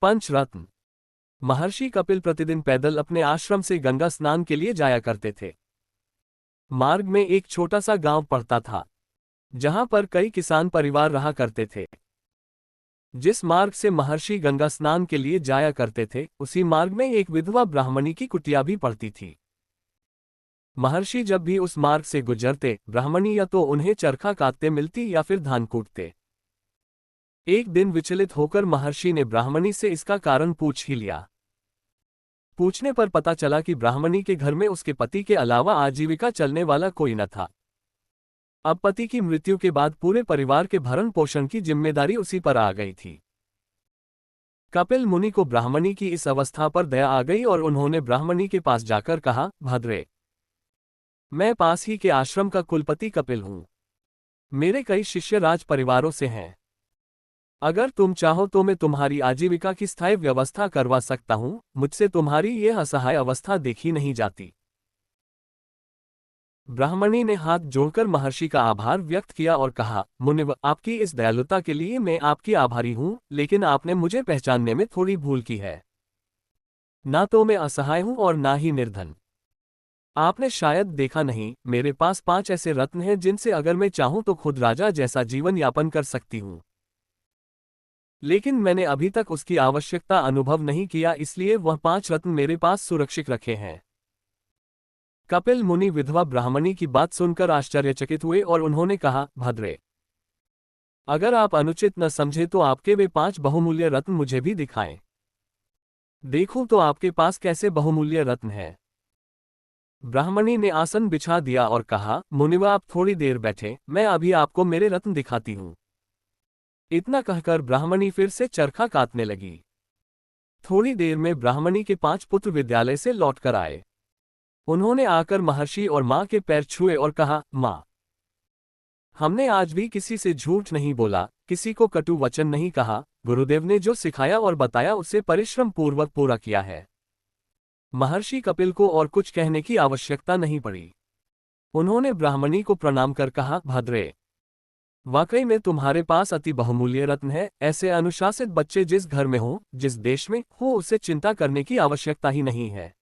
पंचरत्न। महर्षि कपिल प्रतिदिन पैदल अपने आश्रम से गंगा स्नान के लिए जाया करते थे। मार्ग में एक छोटा सा गांव पड़ता था, जहां पर कई किसान परिवार रहा करते थे। जिस मार्ग से महर्षि गंगा स्नान के लिए जाया करते थे, उसी मार्ग में एक विधवा ब्राह्मणी की कुटिया भी पड़ती थी। महर्षि जब भी उस मार्ग से गुजरते, ब्राह्मणी या तो उन्हें चरखा काटते मिलती या फिर धान कूटते। एक दिन विचलित होकर महर्षि ने ब्राह्मणी से इसका कारण पूछ ही लिया। पूछने पर पता चला कि ब्राह्मणी के घर में उसके पति के अलावा आजीविका चलने वाला कोई न था। अब पति की मृत्यु के बाद पूरे परिवार के भरण पोषण की जिम्मेदारी उसी पर आ गई थी। कपिल मुनि को ब्राह्मणी की इस अवस्था पर दया आ गई और उन्होंने ब्राह्मणी के पास जाकर कहा, भद्रे, मैं पास ही के आश्रम का कुलपति कपिल हूं। मेरे कई शिष्य राज परिवारों से हैं। अगर तुम चाहो तो मैं तुम्हारी आजीविका की स्थायी व्यवस्था करवा सकता हूं। मुझसे तुम्हारी यह असहाय अवस्था देखी नहीं जाती। ब्राह्मणी ने हाथ जोड़कर महर्षि का आभार व्यक्त किया और कहा, मुनिव, आपकी इस दयालुता के लिए मैं आपकी आभारी हूं, लेकिन आपने मुझे पहचानने में थोड़ी भूल की है। ना तो मैं असहाय हूं और ना ही निर्धन। आपने शायद देखा नहीं, मेरे पास 5 ऐसे रत्न हैं जिनसे अगर मैं चाहूं तो खुद राजा जैसा जीवन यापन कर सकती हूं। लेकिन मैंने अभी तक उसकी आवश्यकता अनुभव नहीं किया, इसलिए वह 5 रत्न मेरे पास सुरक्षित रखे हैं। कपिल मुनि विधवा ब्राह्मणी की बात सुनकर आश्चर्यचकित हुए और उन्होंने कहा, भद्रे, अगर आप अनुचित न समझे तो आपके वे 5 बहुमूल्य रत्न मुझे भी दिखाएं। देखूं तो आपके पास कैसे बहुमूल्य रत्न हैं। ब्राह्मणी ने आसन बिछा दिया और कहा, मुनिवा, आप थोड़ी देर बैठे, मैं अभी आपको मेरे रत्न दिखाती हूं। इतना कहकर ब्राह्मणी फिर से चरखा काटने लगी। थोड़ी देर में ब्राह्मणी के 5 पुत्र विद्यालय से लौटकर आए। उन्होंने आकर महर्षि और मां के पैर छुए और कहा, मां, हमने आज भी किसी से झूठ नहीं बोला, किसी को कटु वचन नहीं कहा। गुरुदेव ने जो सिखाया और बताया उसे परिश्रम पूर्वक पूरा किया है। महर्षि कपिल को और कुछ कहने की आवश्यकता नहीं पड़ी। उन्होंने ब्राह्मणी को प्रणाम कर कहा, भद्रे, वाकई में तुम्हारे पास अति बहुमूल्य रत्न है। ऐसे अनुशासित बच्चे जिस घर में हो, जिस देश में हो, उसे चिंता करने की आवश्यकता ही नहीं है।